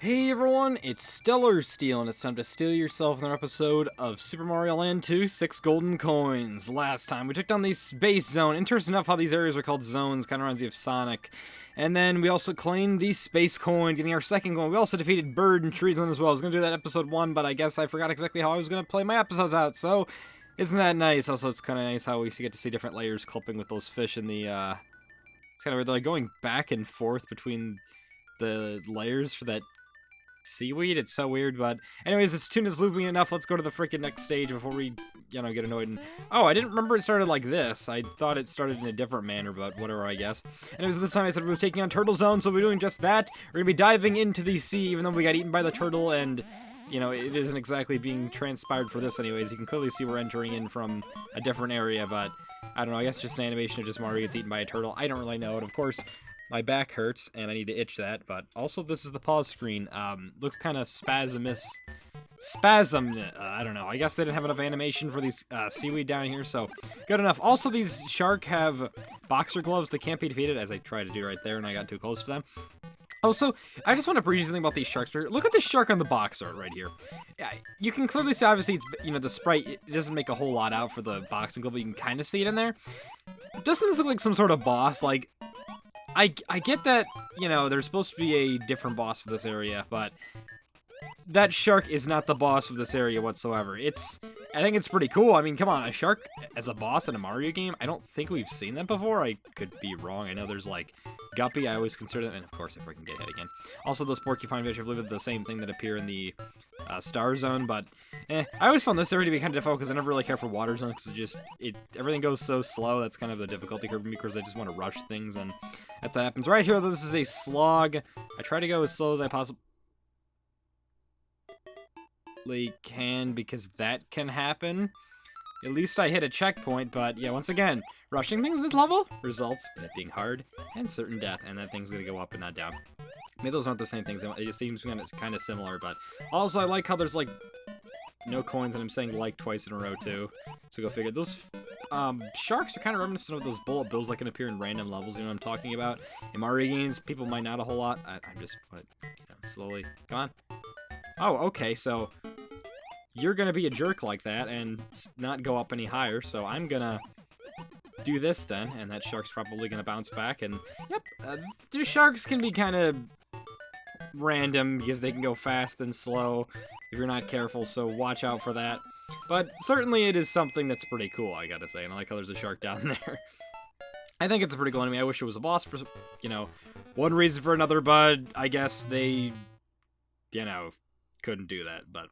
Hey everyone, it's Stellar Steel, and it's time to steal yourself another episode of Super Mario Land 2, 6 Golden Coins. Last time, we took down the Space Zone. Interesting enough how these areas are called zones, kind of reminds me of Sonic. And then we also claimed the Space Coin, getting our second coin. We also defeated Bird and Tree Zone as well. I was going to do that episode 1, but I guess I forgot exactly how I was going to play my episodes out, so isn't that nice? Also, it's kind of nice how we get to see different layers clipping with those fish in the, it's kind of weird, they're like going back and forth between the layers for that seaweed. It's so weird, but anyways, this tune is looping enough. Let's go to the freaking next stage before we, get annoyed. And oh, I didn't remember it started like this. I thought it started in a different manner, but whatever, I guess. Anyways, this time I said we were taking on Turtle Zone, so we're doing just that. We're gonna be diving into the sea, even though we got eaten by the turtle, and it isn't exactly being transpired for this anyways. You can clearly see we're entering in from a different area, but I don't know, I guess just an animation of just Mario gets eaten by a turtle. I don't really know, and of course, my back hurts, and I need to itch that, but also this is the pause screen. Looks kind of I don't know. I guess they didn't have enough animation for these seaweed down here, so good enough. Also, these shark have boxer gloves. They can't be defeated, as I tried to do right there, and I got too close to them. Also, I just want to preach something about these sharks. Look at this shark on the box art right here. You can clearly see, obviously, it's, the sprite, it doesn't make a whole lot out for the boxing glove, but you can kind of see it in there. Doesn't this look like some sort of boss? Like, I get that, there's supposed to be a different boss for this area, but that shark is not the boss of this area whatsoever. I think it's pretty cool. I mean, come on, a shark as a boss in a Mario game? I don't think we've seen that before. I could be wrong. I know there's, like, Guppy. I always consider that, and of course, if I can get hit again. Also, those porcupine fish, I believe, are the same thing that appear in the Star Zone, but, I always found this area to be kind of difficult because I never really care for Water Zone because everything goes so slow. That's kind of the difficulty curve for me because I just want to rush things, and that's what happens. Right here, though, this is a slog. I try to go as slow as I possibly can because that can happen. At least I hit a checkpoint, but yeah, once again, rushing things this level results in it being hard and certain death, and that thing's gonna go up and not down. Maybe those aren't the same things. It just seems kind of similar, but also I like how there's like no coins, and I'm saying like twice in a row too. So go figure. Those sharks are kind of reminiscent of those bullet bills that can appear in random levels. You know what I'm talking about? In Mario games, people might not a whole lot. I'm just slowly. Come on. Oh, okay. So you're gonna be a jerk like that and not go up any higher. So I'm gonna do this then, and that shark's probably gonna bounce back. And yep, the sharks can be kind of random because they can go fast and slow if you're not careful, so watch out for that. But certainly it is something that's pretty cool, I gotta say, and I like how there's a shark down there. I think it's a pretty cool enemy. I wish it was a boss for, one reason for another, but I guess they, couldn't do that. But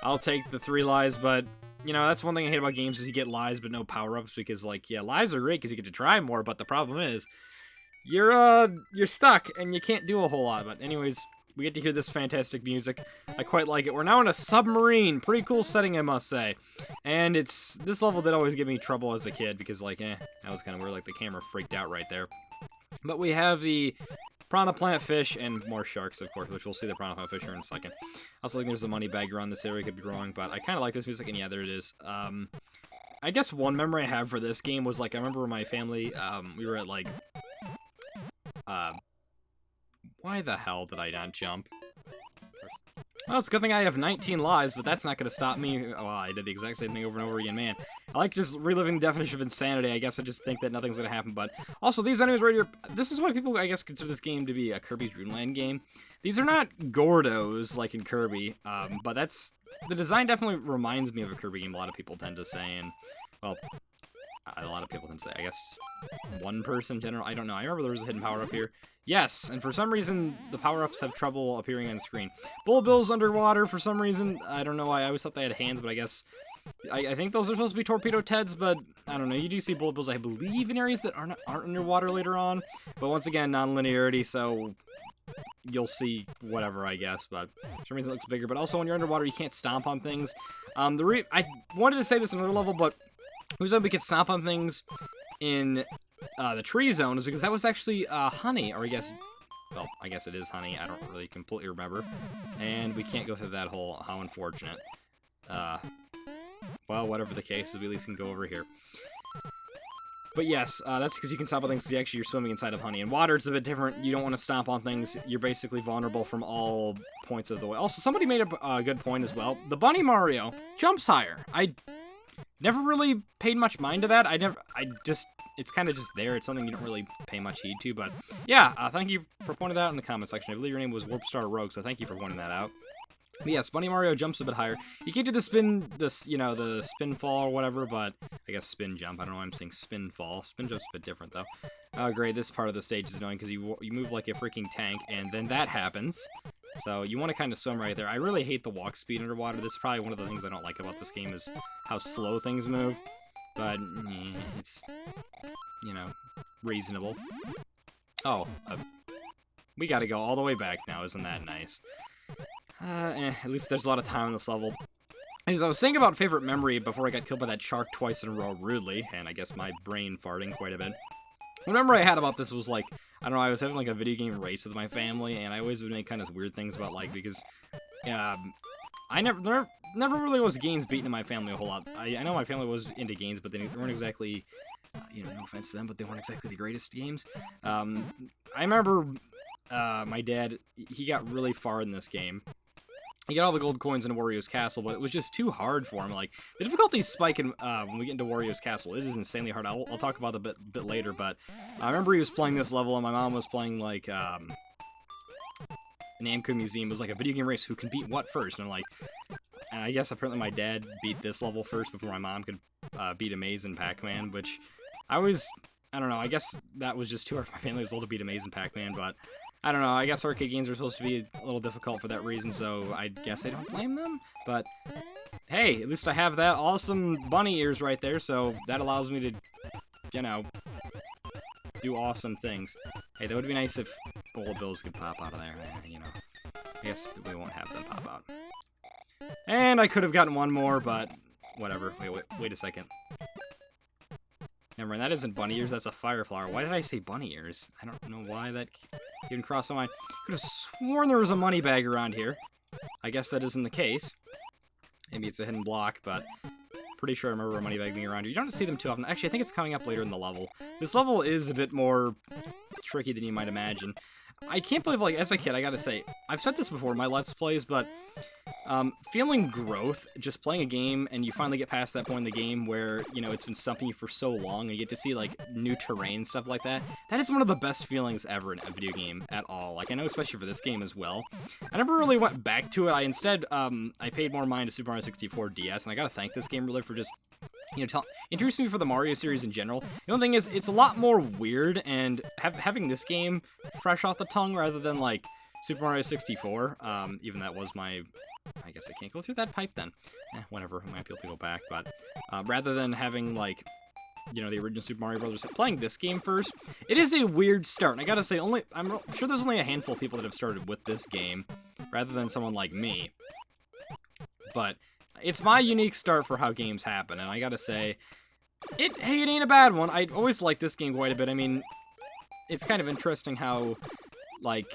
I'll take the 3 lives, but, that's one thing I hate about games is you get lives but no power-ups, because, lives are great because you get to try more, but the problem is, you're stuck, and you can't do a whole lot. But anyways, we get to hear this fantastic music. I quite like it. We're now in a submarine. Pretty cool setting, I must say. And this level did always give me trouble as a kid, because, that was kind of weird, the camera freaked out right there. But we have the piranha plant fish and more sharks, of course, which we'll see the piranha plant fish here in a second. I also think there's a money bag around this area, could be wrong, but I kind of like this music, and yeah, there it is. I guess one memory I have for this game was, I remember my family, we were at, why the hell did I not jump? Well, it's a good thing I have 19 lives, but that's not going to stop me. Oh, I did the exact same thing over and over again, man. I like just reliving the definition of insanity. I guess I just think that nothing's going to happen, but also these enemies right here, this is why people, I guess, consider this game to be a Kirby's Dream Land game. These are not Gordos, like in Kirby, but the design definitely reminds me of a Kirby game, a lot of people tend to say, and, well, a lot of people tend to say, I guess, one person in general, I don't know. I remember there was a hidden power-up here. Yes, and for some reason, the power-ups have trouble appearing on screen. Bullet bills underwater, for some reason, I don't know why, I always thought they had hands, but I guess, I think those are supposed to be torpedo Teds, but I don't know, you do see bullet bills, I believe, in areas that aren't underwater later on, but once again, non-linearity, so you'll see whatever, I guess, but for some reason it looks bigger, but also when you're underwater, you can't stomp on things. I wanted to say this in another level, but the reason we could stomp on things in the tree zone is because that was actually honey, or I guess it is honey. I don't really completely remember. And we can't go through that hole. How unfortunate. Well, whatever the case is, we at least can go over here. But yes, that's because you can stomp on things because actually you're swimming inside of honey. And water, it's a bit different. You don't want to stomp on things. You're basically vulnerable from all points of the way. Also, somebody made a good point as well. The Bunny Mario jumps higher. I never really paid much mind to that. It's kind of just there. It's something you don't really pay much heed to. But yeah, thank you for pointing that out in the comment section. I believe your name was Warpstar Rogue, so thank you for pointing that out. But yes, Bunny Mario jumps a bit higher. You can't do the the spin fall or whatever, but I guess spin jump. I don't know why I'm saying spin fall. Spin jump's a bit different, though. Oh, great, this part of the stage is annoying because you move like a freaking tank, and then that happens. So you want to kind of swim right there. I really hate the walk speed underwater. This is probably one of the things I don't like about this game is how slow things move. But, it's, reasonable. Oh, we gotta go all the way back now. Isn't that nice? At least there's a lot of time on this level. As I was thinking about favorite memory before I got killed by that shark twice in a row rudely, and I guess my brain farting quite a bit. One memory I had about this was like, I don't know, I was having like a video game race with my family, and I always would make kind of weird things about like, because, I never really was games beaten in my family a whole lot. I know my family was into games, but they weren't exactly, no offense to them, but they weren't exactly the greatest games. I remember, my dad, he got really far in this game. He got all the gold coins in Wario's Castle, but it was just too hard for him. Like, the difficulties spike in, when we get into Wario's Castle. It is insanely hard. I'll talk about it a bit later, but I remember he was playing this level, and my mom was playing, like, an Namco Museum. It was like a video game race. Who can beat what first? And I'm like, and I guess apparently my dad beat this level first before my mom could beat a maze in Pac-Man, which I don't know, I guess that was just too hard for my family as well to beat a maze in Pac-Man, but I don't know, I guess arcade games are supposed to be a little difficult for that reason, so I guess I don't blame them, but hey, at least I have that awesome bunny ears right there, so that allows me to, do awesome things. Hey, that would be nice if bullet bills could pop out of there, I guess we won't have them pop out. And I could have gotten one more, but whatever. Wait a second. Never mind, that isn't bunny ears, that's a fire flower. Why did I say bunny ears? I don't know why that even crossed my mind. Could have sworn there was a money bag around here. I guess that isn't the case. Maybe it's a hidden block, but pretty sure I remember a money bag being around here. You don't see them too often. Actually, I think it's coming up later in the level. This level is a bit more tricky than you might imagine. I can't believe, like, as a kid, I gotta say, I've said this before in my Let's Plays, but feeling growth, just playing a game, and you finally get past that point in the game where, it's been stumping you for so long, and you get to see, like, new terrain, stuff like that. That is one of the best feelings ever in a video game at all. Like, I know especially for this game as well. I never really went back to it. Instead, I paid more mind to Super Mario 64 DS, and I gotta thank this game really for just introducing me for the Mario series in general. The only thing is, it's a lot more weird, and having this game fresh off the tongue rather than, like, Super Mario 64, even that was my... I guess I can't go through that pipe then. Whatever, I might be able to go back, but rather than having, like, the original Super Mario Brothers, playing this game first, it is a weird start, and I gotta say, I'm sure there's only a handful of people that have started with this game, rather than someone like me. But it's my unique start for how games happen, and I gotta say, it ain't a bad one. I always like this game quite a bit. I mean, it's kind of interesting how, like,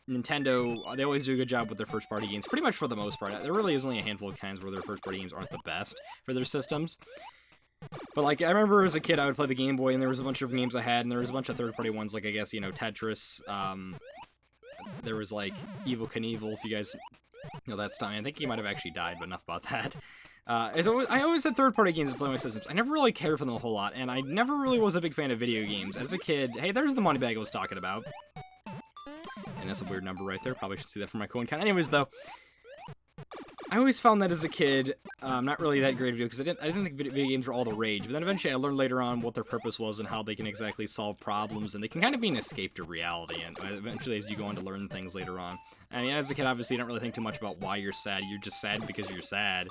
Nintendo, they always do a good job with their first-party games, pretty much for the most part. There really is only a handful of times where their first-party games aren't the best for their systems. But, like, I remember as a kid, I would play the Game Boy, and there was a bunch of games I had, and there was a bunch of third-party ones, like, I guess, Tetris, there was, like, Evel Knievel, if you guys know that stuff. I think he might have actually died, but enough about that. I always had third-party games to play my systems. I never really cared for them a whole lot, and I never really was a big fan of video games. As a kid, hey, there's the money bag I was talking about. And that's a weird number right there. Probably should see that for my coin count. Anyways, though, I always found that as a kid, not really that great of a video, because I didn't think video games were all the rage. But then eventually I learned later on what their purpose was and how they can exactly solve problems, and they can kind of be an escape to reality. And eventually, as you go on to learn things later on, I mean, as a kid, obviously, you don't really think too much about why you're sad. You're just sad because you're sad.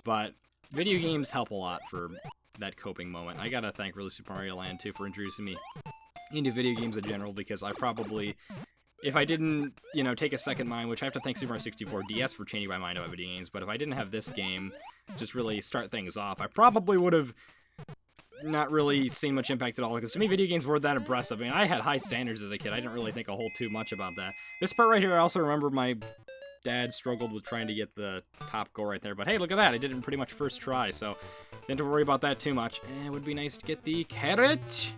But video games help a lot for that coping moment. I gotta thank really Super Mario Land too for introducing me into video games in general, because I probably, if I didn't, take a second mind, which I have to thank Super Mario 64 DS for changing my mind about video games, but if I didn't have this game just really start things off, I probably would have not really seen much impact at all, because to me, video games weren't that impressive. I mean, I had high standards as a kid. I didn't really think a whole too much about that. This part right here, I also remember my dad struggled with trying to get the top goal right there. But hey, look at that. I did it in pretty much first try, so didn't have to worry about that too much. And it would be nice to get the carrot.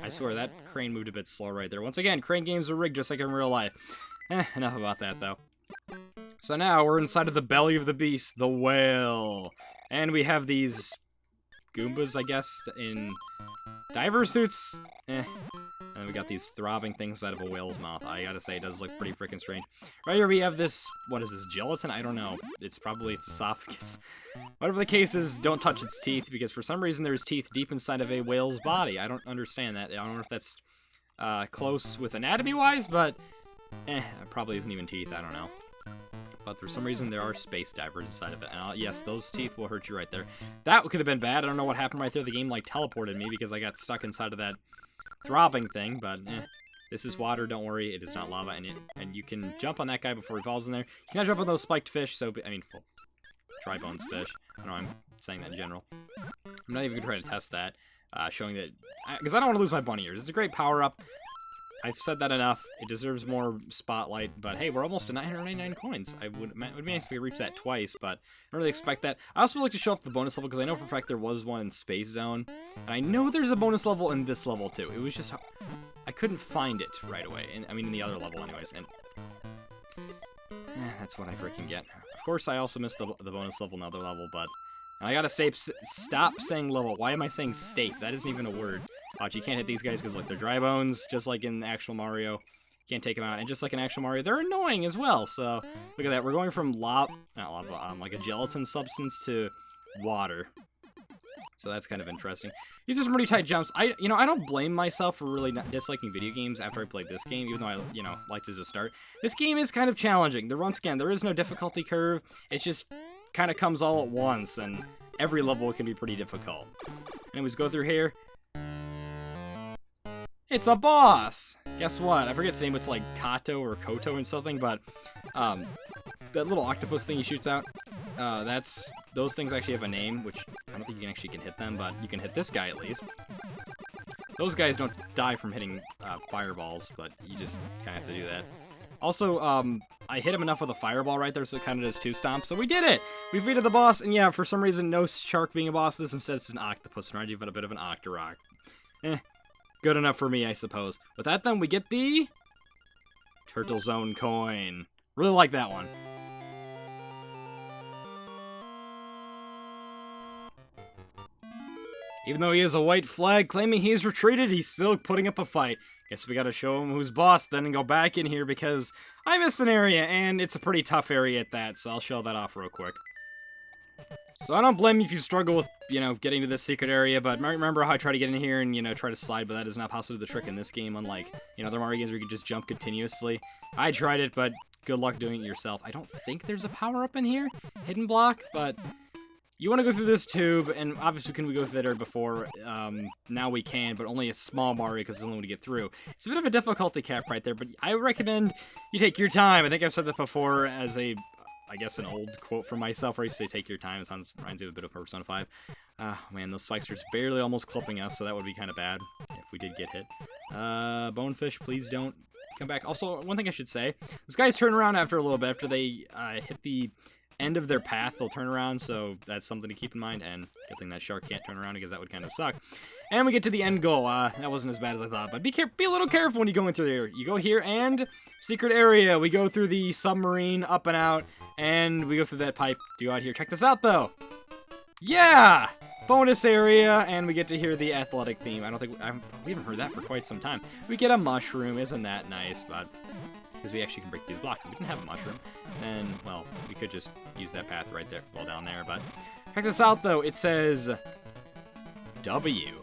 I swear, that crane moved a bit slow right there. Once again, crane games are rigged just like in real life. Enough about that, though. So now we're inside of the belly of the beast, the whale. And we have these Goombas, I guess, in diver suits. And we got these throbbing things out of a whale's mouth. I gotta say, it does look pretty freaking strange. Right here we have this, what is this, gelatin? I don't know. It's probably its esophagus. Whatever the case is, don't touch its teeth, because for some reason there's teeth deep inside of a whale's body. I don't understand that. I don't know if that's close with anatomy-wise, but it probably isn't even teeth. I don't know. But for some reason, there are space divers inside of it. And yes, those teeth will hurt you right there. That could have been bad. I don't know what happened right there. The game, like, teleported me because I got stuck inside of that throbbing thing. But, this is water. Don't worry. It is not lava. And you can jump on that guy before he falls in there. You cannot jump on those spiked fish. So, I mean, well, tri-bones fish. I don't know. I'm saying that in general. I'm not even going to try to test that. Showing that... Because I don't want to lose my bunny ears. It's a great power-up. I've said that enough. It deserves more spotlight, but hey, we're almost to 999 coins. It would be nice if we reach that twice, but I don't really expect that. I also would like to show off the bonus level, because I know for a fact there was one in Space Zone, and I know there's a bonus level in this level, too. It was just... I couldn't find it right away. I mean, in the other level, anyways, and... that's what I freaking get. Of course, I also missed the bonus level in the other level, but... And I gotta stop saying level. Why am I saying state? That isn't even a word. Watch, you can't hit these guys because, like, they're dry bones, just like in actual Mario. You can't take them out. And just like in actual Mario, they're annoying as well. So, look at that. We're going from not lava, like a gelatin substance to water. So that's kind of interesting. These are some pretty tight jumps. I don't blame myself for really not disliking video games after I played this game, even though I, liked it as a start. This game is kind of challenging. Once again, there is no difficulty curve. It's just... kind of comes all at once, and every level can be pretty difficult. Anyways, go through here. It's a boss! Guess what? I forget its name. It's like Kato or Koto and something, but that little octopus thing he shoots out, those things actually have a name, which I don't think you can hit them, but you can hit this guy at least. Those guys don't die from hitting fireballs, but you just kind of have to do that. Also, I hit him enough with a fireball right there, so it kind of does 2 stomps. So we did it! We defeated the boss, and yeah, for some reason, no shark being a boss. Instead, it's an octopus. And you've got a bit of an Octorock. Good enough for me, I suppose. With that, then, we get the... Turtle Zone coin. Really like that one. Even though he has a white flag claiming he's retreated, he's still putting up a fight. Guess we gotta show him who's boss then and go back in here because I missed an area, and it's a pretty tough area at that, so I'll show that off real quick. So I don't blame you if you struggle with, getting to this secret area, but remember how I tried to get in here and, try to slide, but that is not possibly the trick in this game, unlike, other Mario games where you can just jump continuously. I tried it, but good luck doing it yourself. I don't think there's a power-up in here, hidden block, but... You want to go through this tube, and obviously can we go through there before? Now we can, but only a small Mario because it's the only one to get through. It's a bit of a difficulty cap right there, but I recommend you take your time. I think I've said that before as I guess an old quote from myself where I used to say take your time. It reminds me of a bit of Persona 5. Man, those spikes are just barely almost clipping us, so that would be kind of bad if we did get hit. Bonefish, please don't come back. Also, one thing I should say, these guys turn around after a little bit, after they hit the... end of their path, they'll turn around, so that's something to keep in mind, and good thing that shark can't turn around because that would kind of suck. And we get to the end goal. That wasn't as bad as I thought, but be a little careful when you're going through there. You go here, and secret area. We go through the submarine, up and out, and we go through that pipe to go out here. Check this out, though. Yeah! Bonus area, and we get to hear the athletic theme. I don't think we haven't heard that for quite some time. We get a mushroom. Isn't that nice? But... because we actually can break these blocks. If we didn't have a mushroom, then, well, we could just use that path right there, well, down there, but check this out, though. It says W.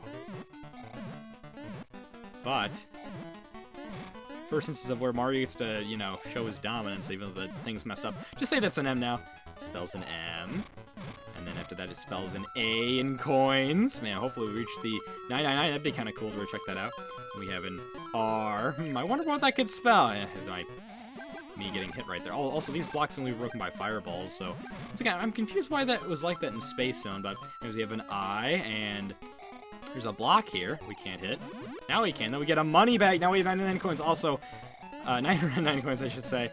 But, first instance of where Mario gets to, show his dominance, even though the thing's messed up. Just say that's an M now. It spells an M. And then after that, it spells an A in coins. Man, hopefully we reach the 999. That'd be kind of cool to check that out. We have an R. I wonder what that could spell. Me getting hit right there. Also, these blocks can be broken by fireballs, so... once again, I'm confused why that was like that in Space Zone, but anyways, we have an I, and there's a block here we can't hit. Now we can. Then we get a money bag. Now we have 99 coins. Also, 909 coins, I should say.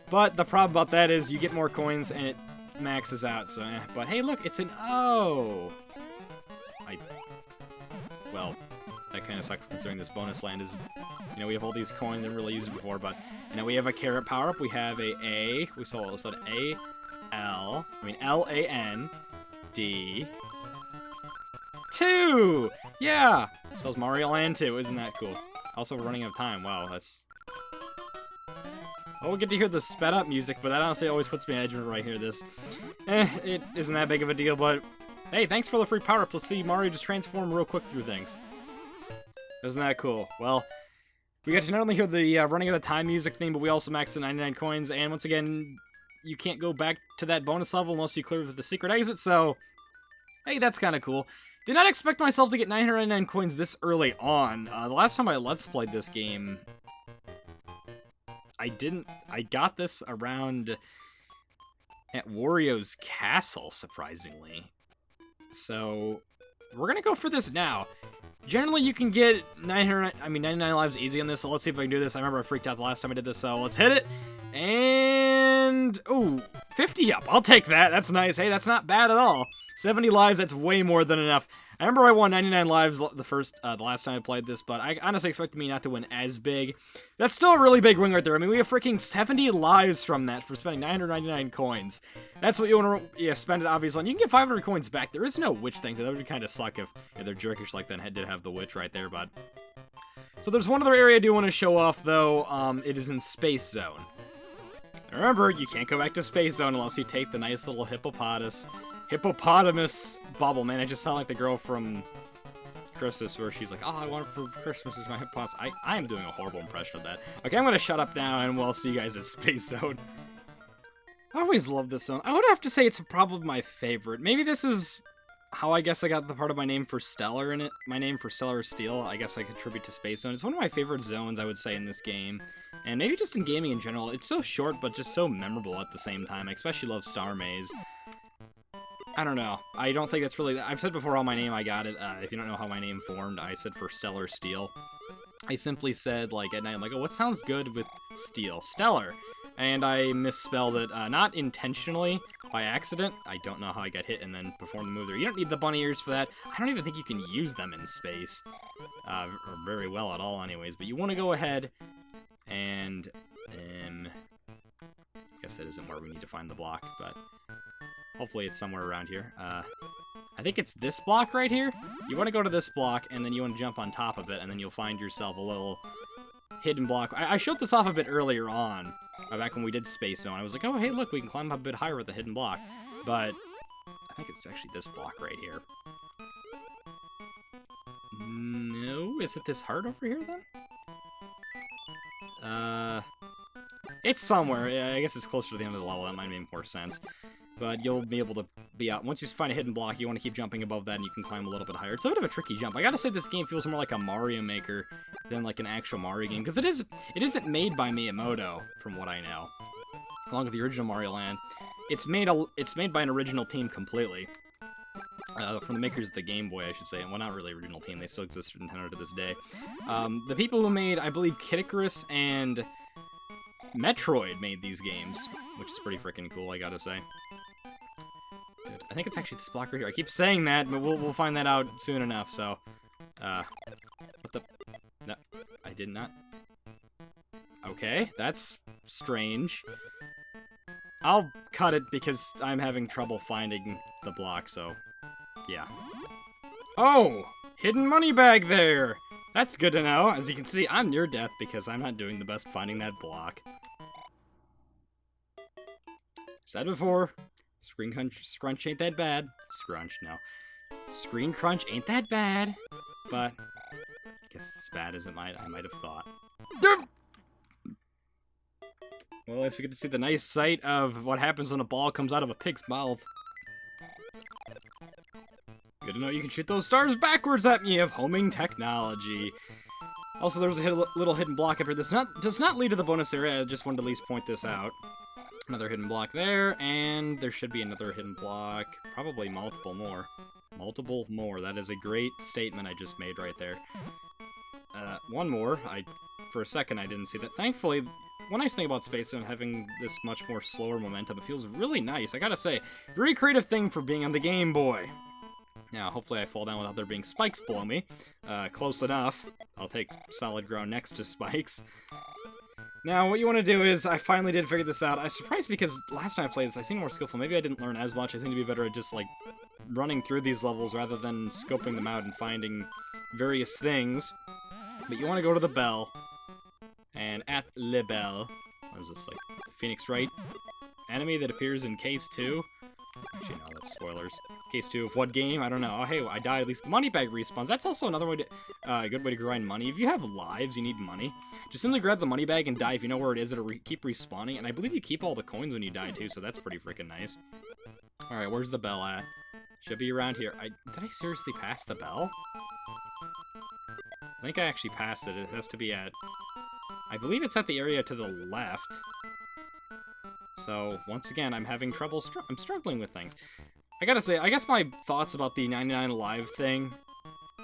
But the problem about that is you get more coins and it maxes out, so But hey, look, it's an O! Well, that kind of sucks considering this bonus land is, you know, we have all these coins, never really used it before, but, you know, we have a carrot power-up, we have a A, we saw L-A-N-D, 2! Yeah! Spells Mario Land 2, isn't that cool? Also, we're running out of time, wow, that's... Oh, we'll get to hear the sped-up music, but that honestly always puts me on edge when I hear this. It isn't that big of a deal, but... Hey, thanks for the free power-up. Let's see Mario just transform real quick through things. Isn't that cool? Well, we got to not only hear the running out of time music theme, but we also maxed the 99 coins, and once again, you can't go back to that bonus level unless you clear the secret exit, so... Hey, that's kind of cool. Did not expect myself to get 999 coins this early on. The last time I Let's Played this game... I got this around at Wario's Castle, surprisingly. So, we're gonna go for this now. Generally, you can get 99 lives easy on this, so let's see if I can do this. I remember I freaked out the last time I did this, so let's hit it. And, ooh, 50 up. I'll take that. That's nice. Hey, that's not bad at all. 70 lives, that's way more than enough. I remember I won 99 lives the last time I played this, but I honestly expected me not to win as big. That's still a really big win right there. I mean, we have freaking 70 lives from that for spending 999 coins. That's what you want to spend it, obviously. And you can get 500 coins back. There is no witch thing, so that would kind of suck if they're jerkish like that did have the witch right there, but... So there's one other area I do want to show off, though. It is in Space Zone. Remember, you can't go back to Space Zone unless you take the nice little hippopotamus bubble. Man, I just sound like the girl from Christmas where she's like, oh, I want it for Christmas is my hippopotamus. I am doing a horrible impression of that. Okay, I'm going to shut up now, and we'll see you guys at Space Zone. I always love this zone. I would have to say it's probably my favorite. Maybe this is how I guess I got the part of my name for Stellar in it. My name for Stellar is Steel. I guess I contribute to Space Zone. It's one of my favorite zones, I would say, in this game. And maybe just in gaming in general. It's so short, but just so memorable at the same time. I especially love Star Maze. I don't know. I don't think that's really... I've said before how my name I got it. If you don't know how my name formed, I said for Stellar Steel. I simply said, like, at night, I'm like, oh, what sounds good with steel? Stellar. And I misspelled it, not intentionally, by accident. I don't know how I got hit and then performed the move there. You don't need the bunny ears for that. I don't even think you can use them in space. Or very well at all, anyways. But you want to go ahead and... I guess that isn't where we need to find the block, but... Hopefully it's somewhere around here. I think it's this block right here. You want to go to this block, and then you want to jump on top of it, and then you'll find yourself a little hidden block. I showed this off a bit earlier on, back when we did Space Zone. I was like, oh, hey, look, we can climb up a bit higher with the hidden block. But I think it's actually this block right here. No? Is it this heart over here, then? It's somewhere. Yeah, I guess it's closer to the end of the level. That might make more sense. But you'll be able to be out. Once you find a hidden block, you want to keep jumping above that, and you can climb a little bit higher. It's a bit of a tricky jump. I gotta say, this game feels more like a Mario Maker than like an actual Mario game, because it isn't made by Miyamoto, from what I know. Along with the original Mario Land, it's made by an original team completely. From the makers of the Game Boy, I should say. Well, not really original team. They still exist for Nintendo to this day. The people who made, I believe, Kid Icarus and Metroid made these games, which is pretty freaking cool, I gotta say. Dude, I think it's actually this block right here. I keep saying that, but we'll find that out soon enough, so... What the... No, I did not... Okay, that's strange. I'll cut it because I'm having trouble finding the block, so... Yeah. Oh! Hidden money bag there! That's good to know. As you can see, I'm near death because I'm not doing the best finding that block. Said before, screen crunch ain't that bad. Scrunch, no. Screen crunch ain't that bad, but I guess it's as bad as I might have thought. Well, at least we get to see the nice sight of what happens when a ball comes out of a pig's mouth. Good to know you can shoot those stars backwards at me. You have homing technology. Also, there was a little hidden block up here. This does not lead to the bonus area. I just wanted to at least point this out. Another hidden block there, and there should be another hidden block. Probably multiple more. Multiple more. That is a great statement I just made right there. One more. I for a second I didn't see that. Thankfully, one nice thing about Space Zone having this much more slower momentum, it feels really nice. I gotta say, very creative thing for being on the Game Boy. Now, hopefully I fall down without there being spikes below me. Close enough. I'll take solid ground next to spikes. Now, what you want to do is, I finally did figure this out. I was surprised because last time I played this, I seemed more skillful. Maybe I didn't learn as much. I seem to be better at just, like, running through these levels rather than scoping them out and finding various things. But you want to go to the bell. And at Le Bell, what is this, like, Phoenix Wright enemy that appears in Case 2? Actually, no, that's spoilers. Case 2 of what game? I don't know. Oh, hey, I died. At least the money bag respawns. That's also another way to, a good way to grind money. If you have lives, you need money. Just simply grab the money bag and die. If you know where it is, it'll keep respawning. And I believe you keep all the coins when you die, too, so that's pretty freaking nice. Alright, where's the bell at? Should be around here. Did I seriously pass the bell? I think I actually passed it. It has to be at... I believe it's at the area to the left. So, once again, I'm having trouble, I'm struggling with things. I gotta say, I guess my thoughts about the 99 Live thing...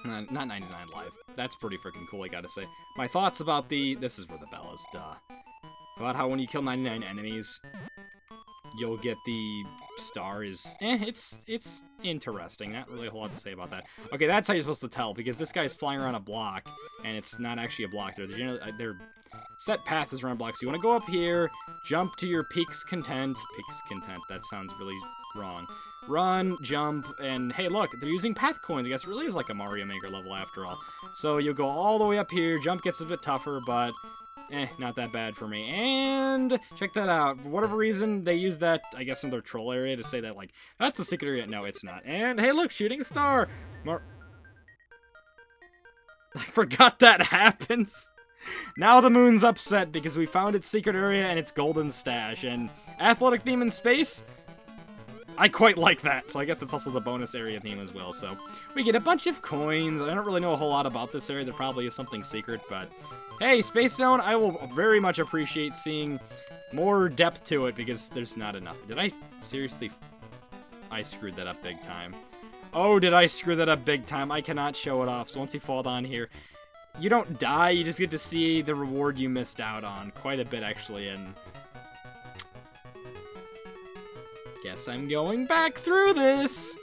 not 99 Live. That's pretty freaking cool, I gotta say. My thoughts about the... This is where the bell is, duh. About how when you kill 99 enemies, you'll get the star is... it's interesting. Not really a whole lot to say about that. Okay, that's how you're supposed to tell, because this guy's flying around a block, and it's not actually a block. Their set path is around blocks. So you want to go up here, jump to your Peak's Content. Peak's Content, that sounds really wrong. Run, jump, and hey, look, they're using path coins. I guess it really is like a Mario Maker level after all. So you'll go all the way up here. Jump gets a bit tougher, but not that bad for me. And check that out. For whatever reason, they use that, I guess, in their troll area to say that, like, that's a secret area. No, it's not. And hey, look, shooting star. I forgot that happens. Now the moon's upset because we found its secret area and its golden stash. And athletic theme in space? I quite like that, so I guess that's also the bonus area theme as well. So we get a bunch of coins. I don't really know a whole lot about this area. There probably is something secret, but hey, Space Zone, I will very much appreciate seeing more depth to it because there's not enough. Did I seriously... I screwed that up big time. Oh, did I screw that up big time? I cannot show it off, so once you fall down here, you don't die, you just get to see the reward you missed out on. Quite a bit, actually, and... guess I'm going back through this!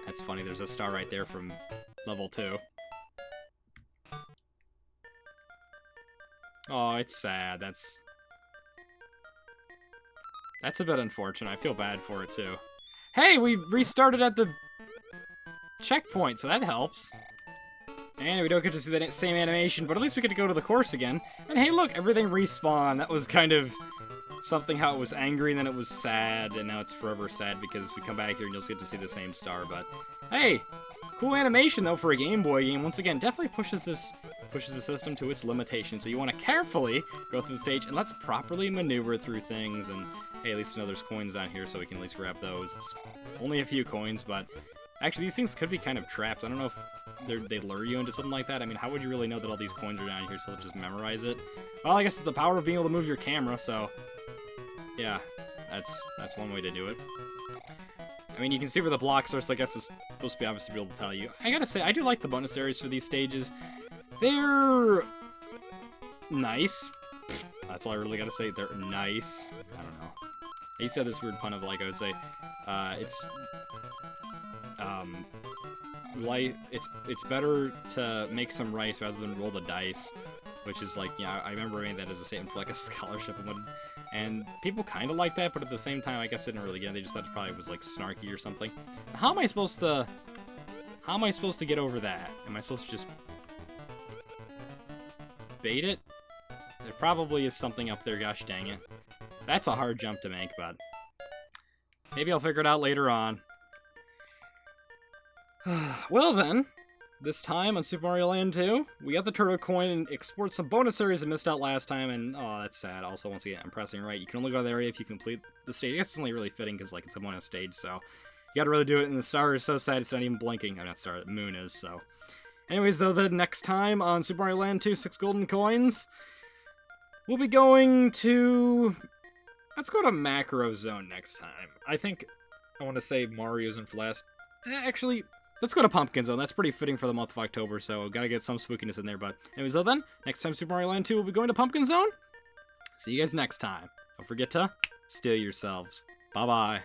That's funny, there's a star right there from level 2. Oh, it's sad, that's a bit unfortunate. I feel bad for it, too. Hey, we restarted at the checkpoint, so that helps. And we don't get to see the same animation, but at least we get to go to the course again. And hey, look, everything respawned. That was kind of something how it was angry, and then it was sad, and now it's forever sad because we come back here and you'll just get to see the same star. But hey, cool animation, though, for a Game Boy game. Once again, definitely pushes the system to its limitations. So you want to carefully go through the stage, and let's properly maneuver through things. And hey, at least we know there's coins down here, so we can at least grab those. It's only a few coins, but actually these things could be kind of traps. I don't know if they lure you into something like that. I mean, how would you really know that all these coins are down here? So just memorize it. Well, I guess it's the power of being able to move your camera, so yeah, that's one way to do it. I mean, you can see where the blocks are, so I guess it's supposed to be obvious to be able to tell you. I gotta say, I do like the bonus areas for these stages. They're nice. That's all I really gotta say. They're nice. I don't know. I used to have this weird pun of, like, I would say, it's better to make some rice rather than roll the dice, which is like, yeah, I remember reading that as a statement for like a scholarship and people kind of like that, but at the same time, I guess they didn't really get it. They just thought it probably was like snarky or something. How am I supposed to get over that? Am I supposed to just bait it? There probably is something up there, gosh dang it. That's a hard jump to make, but maybe I'll figure it out later on. Well then, this time on Super Mario Land 2, we got the Turtle Coin and explored some bonus areas that missed out last time, and oh, that's sad. Also, once again, I'm pressing right. You can only go to the area if you complete the stage. I guess it's only really fitting because, like, it's a bonus stage, so you gotta really do it, and the star is so sad it's not even blinking. I'm not star, the moon is, so. Anyways, though, the next time on Super Mario Land 2, 6 golden coins, we'll be going to... Let's go to Macro Zone next time. I think I want to say Mario Zone for last. Actually, let's go to Pumpkin Zone. That's pretty fitting for the month of October, so gotta get some spookiness in there. But anyways, though, then, next time Super Mario Land 2 will be going to Pumpkin Zone. See you guys next time. Don't forget to steal yourselves. Bye-bye.